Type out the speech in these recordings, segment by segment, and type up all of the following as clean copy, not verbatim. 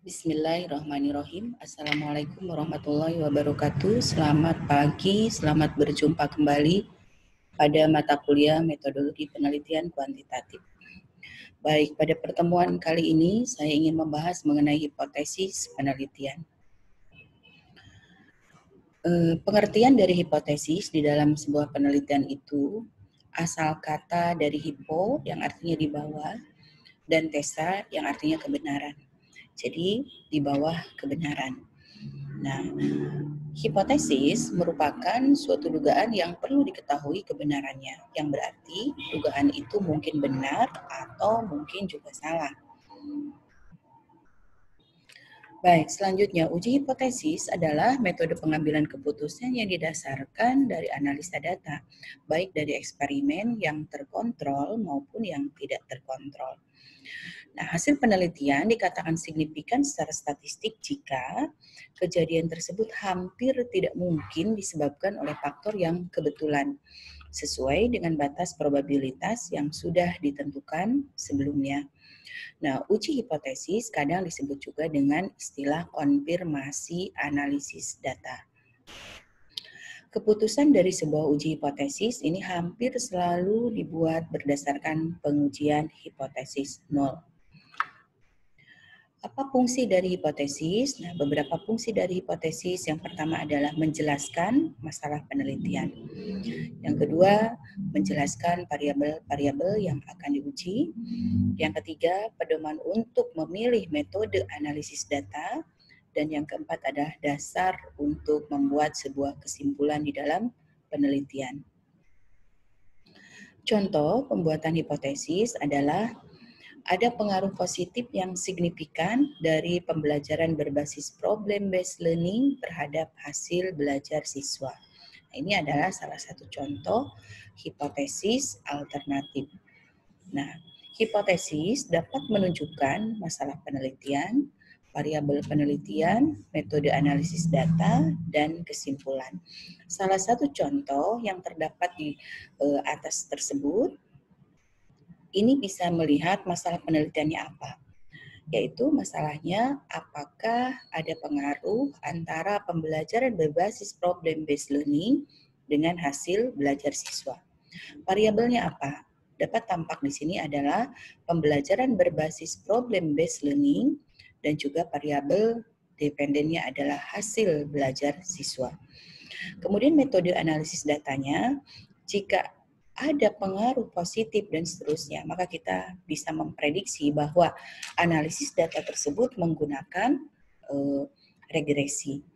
Bismillahirrahmanirrahim. Assalamualaikum warahmatullahi wabarakatuh. Selamat pagi, selamat berjumpa kembali pada mata kuliah metodologi penelitian kuantitatif. Baik, pada pertemuan kali ini saya ingin membahas mengenai hipotesis penelitian. Pengertian dari hipotesis di dalam sebuah penelitian itu asal kata dari hipo yang artinya di bawah dan tesa yang artinya kebenaran. Jadi di bawah kebenaran. Nah, hipotesis merupakan suatu dugaan yang perlu diketahui kebenarannya, yang berarti dugaan itu mungkin benar atau mungkin juga salah. Baik, selanjutnya uji hipotesis adalah metode pengambilan keputusan yang didasarkan dari analisa data, baik dari eksperimen yang terkontrol maupun yang tidak terkontrol. Nah, hasil penelitian dikatakan signifikan secara statistik jika kejadian tersebut hampir tidak mungkin disebabkan oleh faktor yang kebetulan, sesuai dengan batas probabilitas yang sudah ditentukan sebelumnya. Nah, uji hipotesis kadang disebut juga dengan istilah konfirmasi analisis data. Keputusan dari sebuah uji hipotesis ini hampir selalu dibuat berdasarkan pengujian hipotesis nol. Apa fungsi dari hipotesis? Nah, beberapa fungsi dari hipotesis. Yang pertama adalah menjelaskan masalah penelitian. Yang kedua, menjelaskan variabel-variabel yang akan diuji. Yang ketiga, pedoman untuk memilih metode analisis data. Dan yang keempat adalah dasar untuk membuat sebuah kesimpulan di dalam penelitian. Contoh pembuatan hipotesis adalah ada pengaruh positif yang signifikan dari pembelajaran berbasis problem-based learning terhadap hasil belajar siswa. Ini adalah salah satu contoh hipotesis alternatif. Nah, hipotesis dapat menunjukkan masalah penelitian, variabel penelitian, metode analisis data, dan kesimpulan. Salah satu contoh yang terdapat di atas tersebut ini bisa melihat masalah penelitiannya apa, yaitu masalahnya apakah ada pengaruh antara pembelajaran berbasis problem-based learning dengan hasil belajar siswa. Variabelnya apa? Dapat tampak di sini adalah pembelajaran berbasis problem-based learning dan juga variabel dependennya adalah hasil belajar siswa. Kemudian metode analisis datanya, jika ada pengaruh positif dan seterusnya, maka kita bisa memprediksi bahwa analisis data tersebut menggunakan regresi.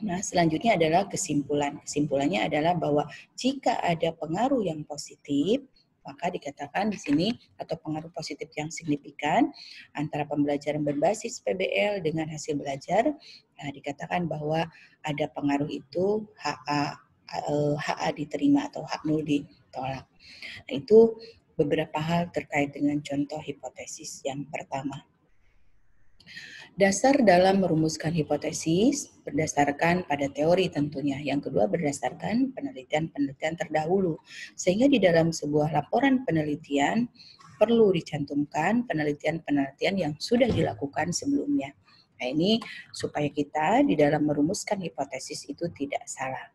Nah, selanjutnya adalah kesimpulan. Kesimpulannya adalah bahwa jika ada pengaruh yang positif, maka dikatakan di sini atau pengaruh positif yang signifikan antara pembelajaran berbasis PBL dengan hasil belajar, nah, dikatakan bahwa ada pengaruh itu HA diterima atau H0 ditolak. Nah, itu beberapa hal terkait dengan contoh hipotesis yang pertama. Dasar dalam merumuskan hipotesis berdasarkan pada teori tentunya. Yang kedua berdasarkan penelitian-penelitian terdahulu. Sehingga di dalam sebuah laporan penelitian perlu dicantumkan penelitian-penelitian yang sudah dilakukan sebelumnya. Nah, ini supaya kita di dalam merumuskan hipotesis itu tidak salah.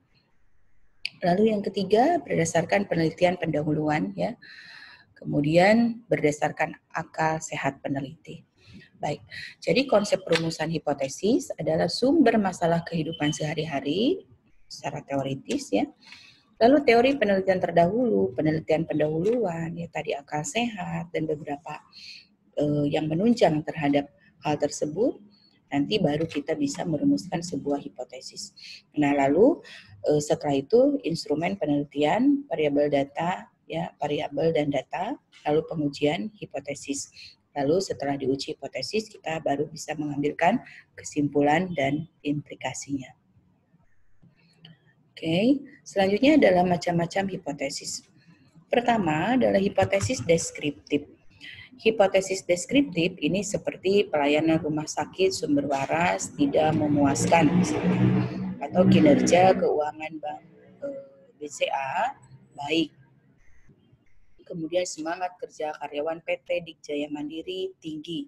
Lalu yang ketiga berdasarkan penelitian pendahuluan ya. Kemudian berdasarkan akal sehat peneliti. Baik, jadi konsep perumusan hipotesis adalah sumber masalah kehidupan sehari-hari secara teoritis ya. Lalu teori penelitian terdahulu, penelitian pendahuluan, ya tadi akal sehat dan beberapa yang menunjang terhadap hal tersebut, nanti baru kita bisa merumuskan sebuah hipotesis. Nah, lalu setelah itu instrumen penelitian, variabel data, ya variabel dan data, lalu pengujian hipotesis. Lalu setelah diuji hipotesis, kita baru bisa mengambilkan kesimpulan dan implikasinya. Oke, selanjutnya adalah macam-macam hipotesis. Pertama adalah hipotesis deskriptif. Hipotesis deskriptif ini seperti pelayanan rumah sakit sumber waras tidak memuaskan misalnya, atau kinerja keuangan bank BCA baik. Kemudian semangat kerja karyawan PT Dikjaya Mandiri tinggi.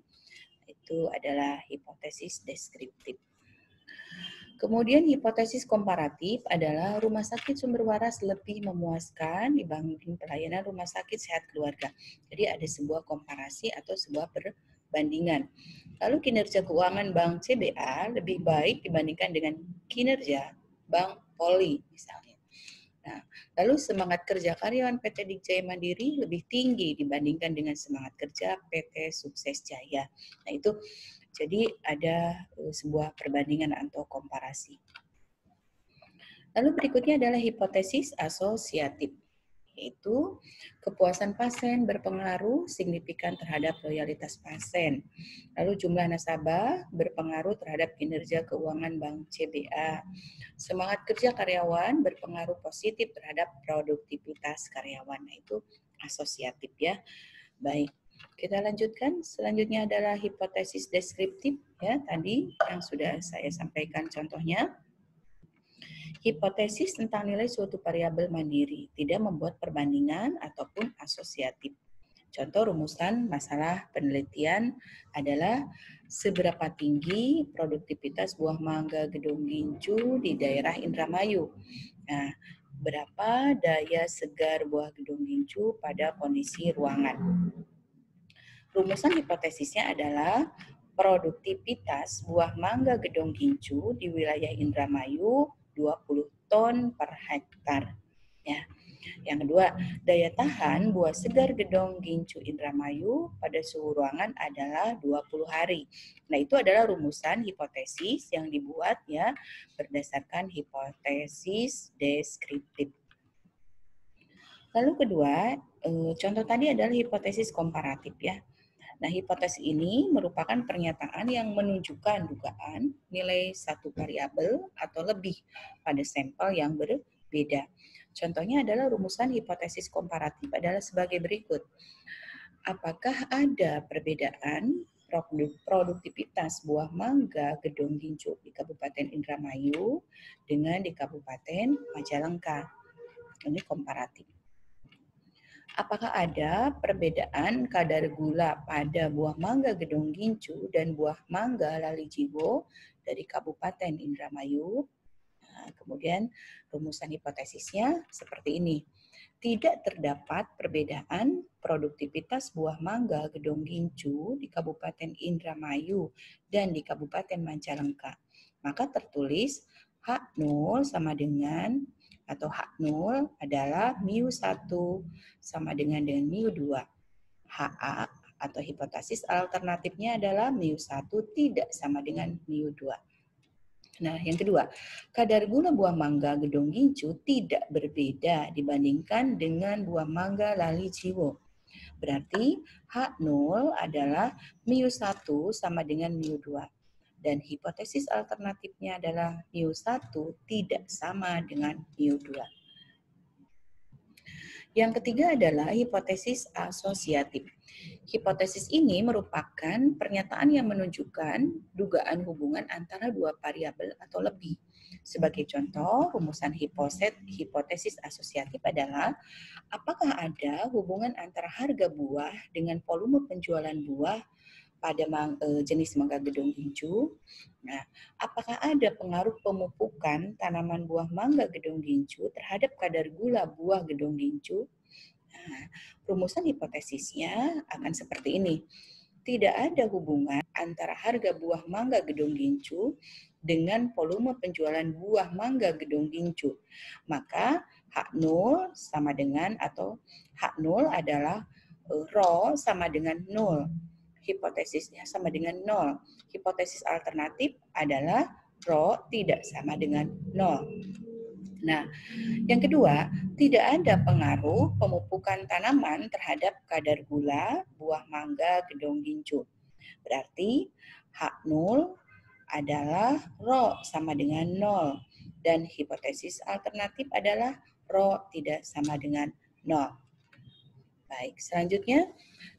Itu adalah hipotesis deskriptif. Kemudian hipotesis komparatif adalah rumah sakit sumber waras lebih memuaskan dibanding pelayanan rumah sakit sehat keluarga. Jadi ada sebuah komparasi atau sebuah perbandingan. Lalu kinerja keuangan Bank CBA lebih baik dibandingkan dengan kinerja Bank Polri misalnya. Nah, lalu semangat kerja karyawan PT Dijaya Mandiri lebih tinggi dibandingkan dengan semangat kerja PT Sukses Jaya. Nah, itu jadi ada sebuah perbandingan atau komparasi. Lalu berikutnya adalah hipotesis asosiatif, yaitu kepuasan pasien berpengaruh signifikan terhadap loyalitas pasien. Lalu jumlah nasabah berpengaruh terhadap kinerja keuangan Bank CBA. Semangat kerja karyawan berpengaruh positif terhadap produktivitas karyawan. Nah, itu asosiatif ya. Baik, kita lanjutkan. Selanjutnya adalah hipotesis deskriptif ya, tadi yang sudah saya sampaikan contohnya. Hipotesis tentang nilai suatu variabel mandiri tidak membuat perbandingan ataupun asosiatif. Contoh rumusan masalah penelitian adalah seberapa tinggi produktivitas buah mangga gedung gincu di daerah Indramayu. Nah, berapa daya segar buah gedung gincu pada kondisi ruangan. Rumusan hipotesisnya adalah produktivitas buah mangga gedong gincu di wilayah Indramayu 20 ton per hektar. Ya. Yang kedua, daya tahan buah segar gedong gincu Indramayu pada suhu ruangan adalah 20 hari. Nah, itu adalah rumusan hipotesis yang dibuat ya berdasarkan hipotesis deskriptif. Lalu kedua, contoh tadi adalah hipotesis komparatif ya. Nah, hipotesis ini merupakan pernyataan yang menunjukkan dugaan nilai satu variabel atau lebih pada sampel yang berbeda. Contohnya adalah rumusan hipotesis komparatif adalah sebagai berikut. Apakah ada perbedaan produktivitas buah mangga gedong gincu di Kabupaten Indramayu dengan di Kabupaten Majalengka? Ini komparatif. Apakah ada perbedaan kadar gula pada buah mangga gedong gincu dan buah mangga lali jiwo dari Kabupaten Indramayu? Nah, kemudian rumusan hipotesisnya seperti ini. Tidak terdapat perbedaan produktivitas buah mangga gedong gincu di Kabupaten Indramayu dan di Kabupaten Majalengka. Maka tertulis H0 sama dengan atau H0 adalah mu1 sama dengan mu2. HA atau hipotesis alternatifnya adalah mu1 tidak sama dengan mu2. Nah, yang kedua, kadar gula buah mangga gedong gincu tidak berbeda dibandingkan dengan buah mangga lali jiwo. Berarti H0 adalah mu1 sama dengan mu2. Dan hipotesis alternatifnya adalah mu1 tidak sama dengan mu2. Yang ketiga adalah hipotesis asosiatif. Hipotesis ini merupakan pernyataan yang menunjukkan dugaan hubungan antara dua variabel atau lebih. Sebagai contoh, rumusan hipotesis asosiatif adalah apakah ada hubungan antara harga buah dengan volume penjualan buah pada jenis mangga gedong gincu. Nah, apakah ada pengaruh pemupukan tanaman buah mangga gedong gincu terhadap kadar gula buah gedong gincu? Nah, rumusan hipotesisnya akan seperti ini. Tidak ada hubungan antara harga buah mangga gedong gincu dengan volume penjualan buah mangga gedong gincu. Maka H0 sama dengan atau H0 adalah rho sama dengan 0. Hipotesisnya sama dengan 0. Hipotesis alternatif adalah rho tidak sama dengan 0. Nah, yang kedua, tidak ada pengaruh pemupukan tanaman terhadap kadar gula buah mangga gedong gincu. Berarti H0 adalah rho sama dengan 0. Dan hipotesis alternatif adalah rho tidak sama dengan 0. Baik, selanjutnya,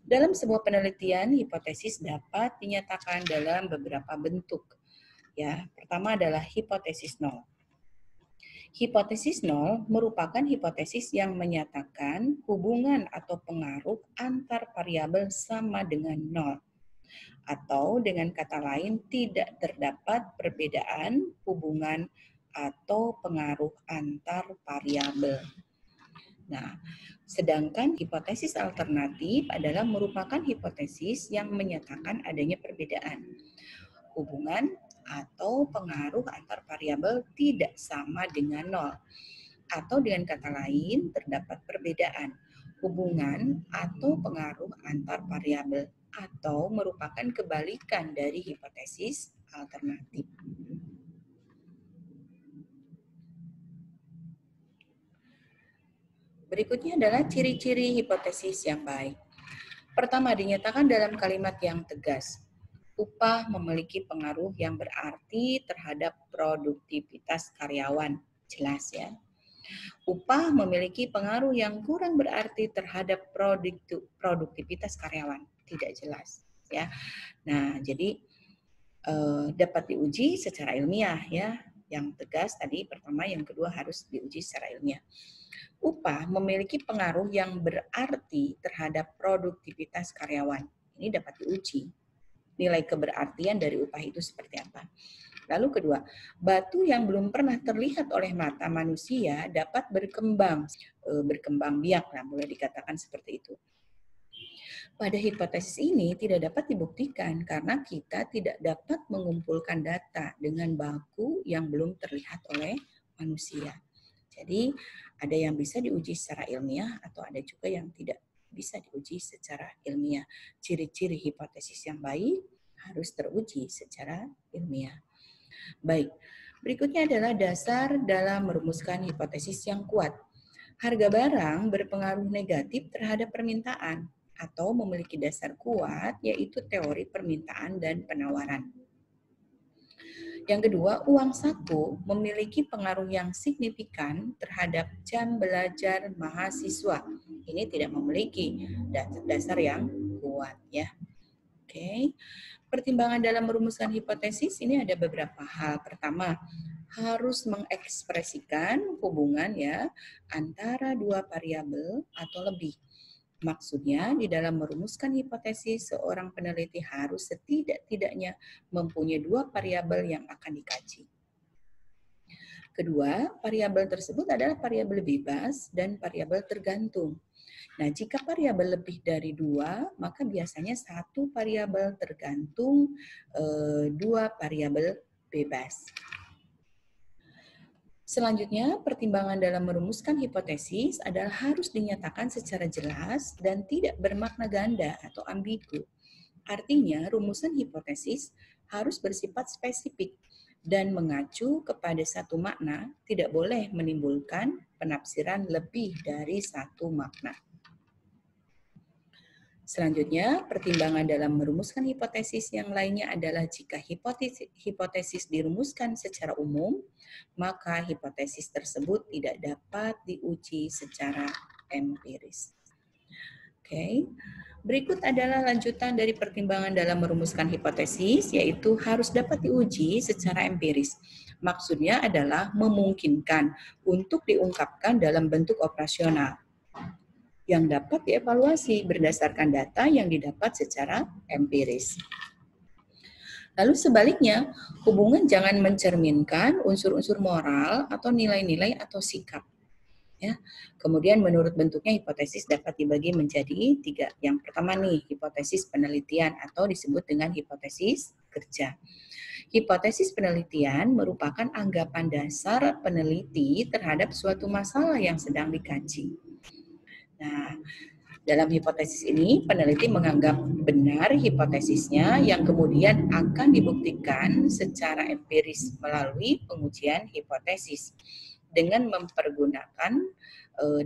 dalam sebuah penelitian, hipotesis dapat dinyatakan dalam beberapa bentuk. Ya, pertama adalah hipotesis nol. Hipotesis nol merupakan hipotesis yang menyatakan hubungan atau pengaruh antar variabel sama dengan nol. Atau dengan kata lain, tidak terdapat perbedaan hubungan atau pengaruh antar variabel. Nah, sedangkan hipotesis alternatif adalah merupakan hipotesis yang menyatakan adanya perbedaan hubungan atau pengaruh antar variabel tidak sama dengan nol. Atau dengan kata lain, terdapat perbedaan hubungan atau pengaruh antar variabel atau merupakan kebalikan dari hipotesis alternatif. Berikutnya adalah ciri-ciri hipotesis yang baik. Pertama, dinyatakan dalam kalimat yang tegas. Upah memiliki pengaruh yang berarti terhadap produktivitas karyawan. Jelas ya. Upah memiliki pengaruh yang kurang berarti terhadap produktivitas karyawan. Tidak jelas ya. Nah, jadi dapat diuji secara ilmiah ya. Yang tegas tadi pertama, yang kedua harus diuji secara ilmiah. Upah memiliki pengaruh yang berarti terhadap produktivitas karyawan. Ini dapat diuji. Nilai keberartian dari upah itu seperti apa. Lalu kedua, batu yang belum pernah terlihat oleh mata manusia dapat berkembang biak, nah boleh dikatakan seperti itu. Pada hipotesis ini tidak dapat dibuktikan karena kita tidak dapat mengumpulkan data dengan baku yang belum terlihat oleh manusia. Jadi ada yang bisa diuji secara ilmiah atau ada juga yang tidak bisa diuji secara ilmiah. Ciri-ciri hipotesis yang baik harus teruji secara ilmiah. Baik, berikutnya adalah dasar dalam merumuskan hipotesis yang kuat. Harga barang berpengaruh negatif terhadap permintaan atau memiliki dasar kuat, yaitu teori permintaan dan penawaran. Yang kedua, uang saku memiliki pengaruh yang signifikan terhadap jam belajar mahasiswa. Ini tidak memiliki dasar yang kuat ya. Oke. Pertimbangan dalam merumuskan hipotesis ini ada beberapa hal. Pertama, harus mengekspresikan hubungan ya antara dua variabel atau lebih. Maksudnya, di dalam merumuskan hipotesis, seorang peneliti harus setidak-tidaknya mempunyai dua variabel yang akan dikaji. Kedua, variabel tersebut adalah variabel bebas dan variabel tergantung. Nah, jika variabel lebih dari dua, maka biasanya satu variabel tergantung, dua variabel bebas. Selanjutnya, pertimbangan dalam merumuskan hipotesis adalah harus dinyatakan secara jelas dan tidak bermakna ganda atau ambigu. Artinya, rumusan hipotesis harus bersifat spesifik dan mengacu kepada satu makna, tidak boleh menimbulkan penafsiran lebih dari satu makna. Selanjutnya, pertimbangan dalam merumuskan hipotesis yang lainnya adalah jika hipotesis dirumuskan secara umum, maka hipotesis tersebut tidak dapat diuji secara empiris. Oke. Berikut adalah lanjutan dari pertimbangan dalam merumuskan hipotesis, yaitu harus dapat diuji secara empiris. Maksudnya adalah memungkinkan untuk diungkapkan dalam bentuk operasional yang dapat dievaluasi berdasarkan data yang didapat secara empiris. Lalu sebaliknya, hubungan jangan mencerminkan unsur-unsur moral atau nilai-nilai atau sikap. Ya. Kemudian menurut bentuknya hipotesis dapat dibagi menjadi tiga. Yang pertama nih, hipotesis penelitian atau disebut dengan hipotesis kerja. Hipotesis penelitian merupakan anggapan dasar peneliti terhadap suatu masalah yang sedang dikaji. Nah, dalam hipotesis ini, peneliti menganggap benar hipotesisnya yang kemudian akan dibuktikan secara empiris melalui pengujian hipotesis dengan mempergunakan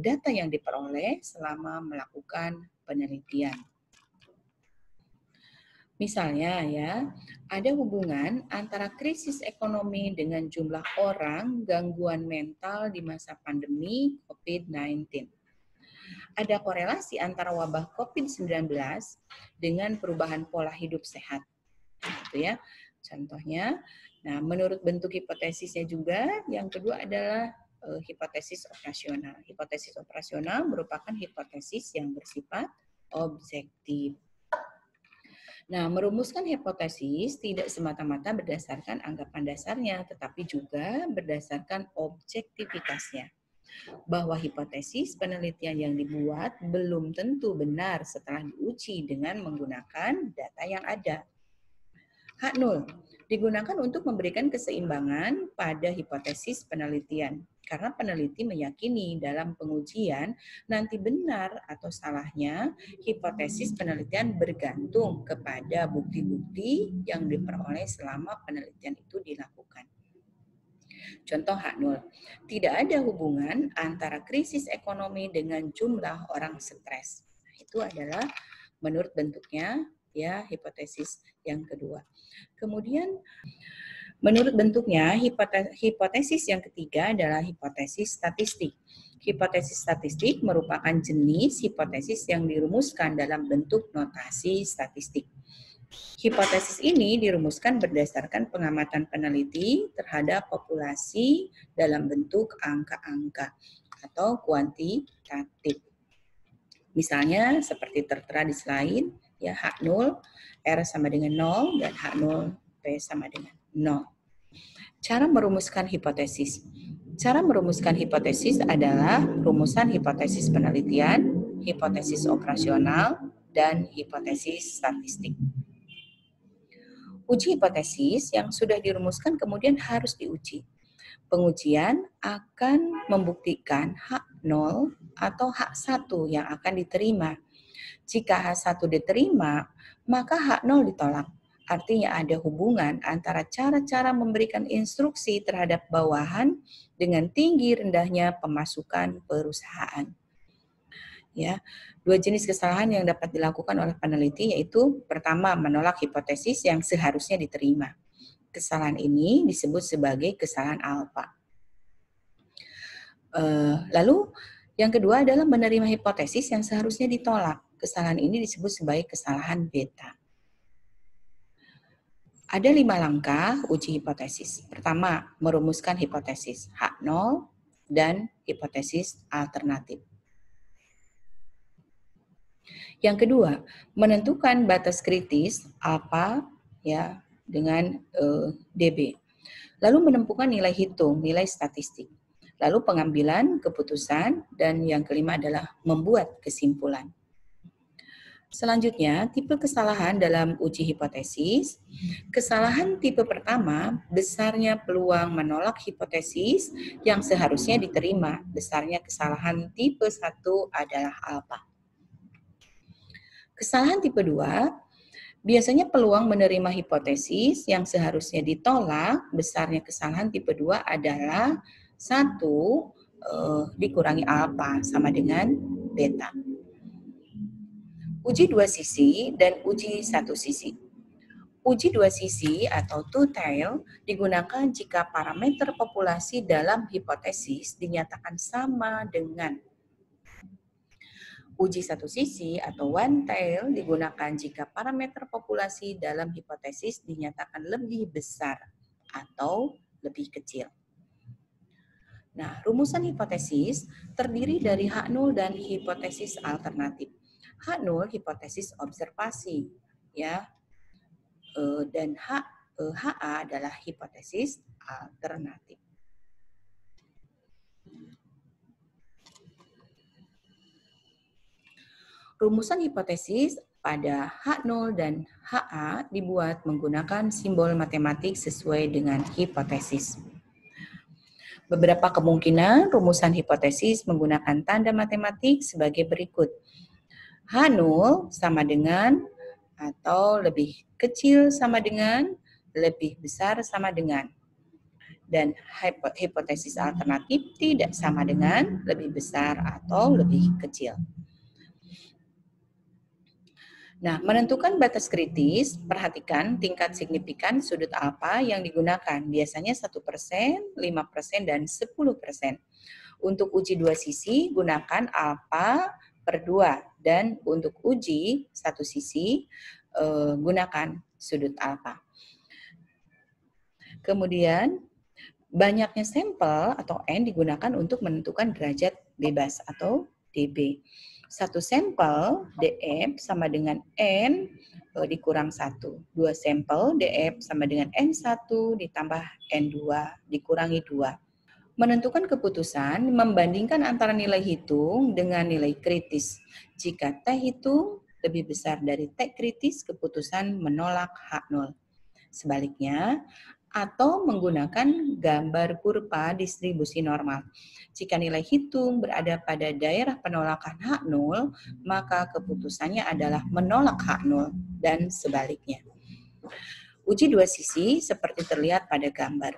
data yang diperoleh selama melakukan penelitian. Misalnya ya, ada hubungan antara krisis ekonomi dengan jumlah orang gangguan mental di masa pandemi COVID-19. Ada korelasi antara wabah COVID-19 dengan perubahan pola hidup sehat. Gitu ya. Contohnya, nah menurut bentuk hipotesisnya juga, yang kedua adalah hipotesis operasional. Hipotesis operasional merupakan hipotesis yang bersifat objektif. Nah, merumuskan hipotesis tidak semata-mata berdasarkan anggapan dasarnya, tetapi juga berdasarkan objektivitasnya. Bahwa hipotesis penelitian yang dibuat belum tentu benar setelah diuji dengan menggunakan data yang ada. H0 digunakan untuk memberikan keseimbangan pada hipotesis penelitian. Karena peneliti meyakini dalam pengujian nanti benar atau salahnya hipotesis penelitian bergantung kepada bukti-bukti yang diperoleh selama penelitian itu dilakukan. Contoh H0, tidak ada hubungan antara krisis ekonomi dengan jumlah orang stres. Nah, itu adalah menurut bentuknya ya hipotesis yang kedua. Kemudian menurut bentuknya hipotesis yang ketiga adalah hipotesis statistik. Hipotesis statistik merupakan jenis hipotesis yang dirumuskan dalam bentuk notasi statistik. Hipotesis ini dirumuskan berdasarkan pengamatan peneliti terhadap populasi dalam bentuk angka-angka atau kuantitatif. Misalnya seperti tertera di slide, ya H0, R sama dengan 0, dan H0, P sama dengan 0. Cara merumuskan hipotesis. Cara merumuskan hipotesis adalah rumusan hipotesis penelitian, hipotesis operasional, dan hipotesis statistik. Uji hipotesis yang sudah dirumuskan kemudian harus diuji. Pengujian akan membuktikan H0 atau H1 yang akan diterima. Jika H1 diterima, maka H0 ditolak. Artinya ada hubungan antara cara-cara memberikan instruksi terhadap bawahan dengan tinggi rendahnya pemasukan perusahaan. Ya, dua jenis kesalahan yang dapat dilakukan oleh peneliti yaitu pertama menolak hipotesis yang seharusnya diterima. Kesalahan ini disebut sebagai kesalahan alfa. Lalu yang kedua adalah menerima hipotesis yang seharusnya ditolak. Kesalahan ini disebut sebagai kesalahan beta. Ada 5 langkah uji hipotesis. Pertama, merumuskan hipotesis H0 dan hipotesis alternatif. Yang kedua, menentukan batas kritis alfa ya dengan dB. Lalu menemukan nilai hitung, nilai statistik. Lalu pengambilan keputusan, dan yang kelima adalah membuat kesimpulan. Selanjutnya, tipe kesalahan dalam uji hipotesis. Kesalahan tipe pertama, besarnya peluang menolak hipotesis yang seharusnya diterima. Besarnya kesalahan tipe 1 adalah alfa. Kesalahan tipe 2, biasanya peluang menerima hipotesis yang seharusnya ditolak. Besarnya kesalahan tipe 2 adalah 1 dikurangi alfa sama dengan beta. Uji dua sisi dan uji satu sisi. Uji dua sisi atau two-tail digunakan jika parameter populasi dalam hipotesis dinyatakan sama dengan. Uji satu sisi atau one-tail digunakan jika parameter populasi dalam hipotesis dinyatakan lebih besar atau lebih kecil. Nah, rumusan hipotesis terdiri dari H0 dan hipotesis alternatif. H0 hipotesis observasi, ya, dan HA adalah hipotesis alternatif. Rumusan hipotesis pada H0 dan HA dibuat menggunakan simbol matematik sesuai dengan hipotesis. Beberapa kemungkinan rumusan hipotesis menggunakan tanda matematik sebagai berikut. H0 sama dengan atau lebih kecil sama dengan, lebih besar sama dengan. Dan hipotesis alternatif tidak sama dengan, lebih besar atau lebih kecil. Nah, menentukan batas kritis, perhatikan tingkat signifikan sudut alfa yang digunakan. Biasanya 1%, 5%, dan 10%. Untuk uji dua sisi, gunakan alfa per 2. Dan untuk uji satu sisi, gunakan sudut alfa. Kemudian, banyaknya sampel atau N digunakan untuk menentukan derajat bebas atau dB. Satu sampel DF sama dengan N dikurang 1. 2 sampel DF sama dengan N1 ditambah N2 dikurangi 2. Menentukan keputusan membandingkan antara nilai hitung dengan nilai kritis. Jika T hitung lebih besar dari T kritis, keputusan menolak H0. Sebaliknya, atau menggunakan gambar kurva distribusi normal. Jika nilai hitung berada pada daerah penolakan H0, maka keputusannya adalah menolak H0 dan sebaliknya. Uji dua sisi seperti terlihat pada gambar.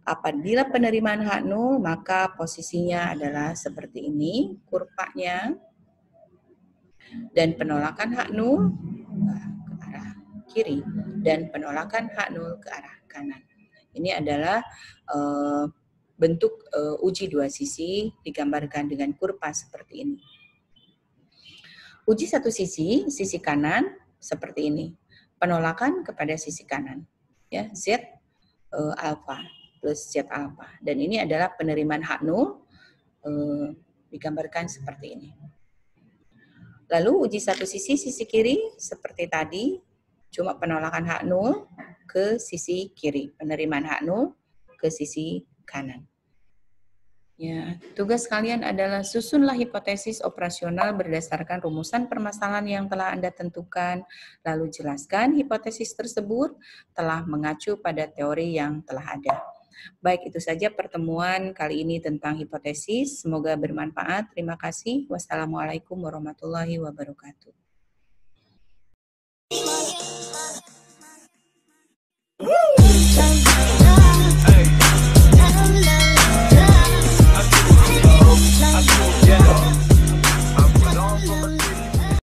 Apabila penerimaan H0, maka posisinya adalah seperti ini, kurvanya, dan penolakan H0 ke arah kiri, dan penolakan H0 ke arah kanan. Ini adalah bentuk uji dua sisi digambarkan dengan kurva seperti ini. Uji satu sisi kanan seperti ini, penolakan kepada sisi kanan, ya, Z alfa plus Z alfa. Dan ini adalah penerimaan H0 digambarkan seperti ini. Lalu uji satu sisi kiri seperti tadi, cuma penolakan H0 ke sisi kiri, penerimaan H0 ke sisi kanan. Ya, tugas kalian adalah susunlah hipotesis operasional berdasarkan rumusan permasalahan yang telah Anda tentukan, lalu jelaskan hipotesis tersebut telah mengacu pada teori yang telah ada. Baik, itu saja pertemuan kali ini tentang hipotesis. Semoga bermanfaat. Terima kasih. Wassalamualaikum warahmatullahi wabarakatuh.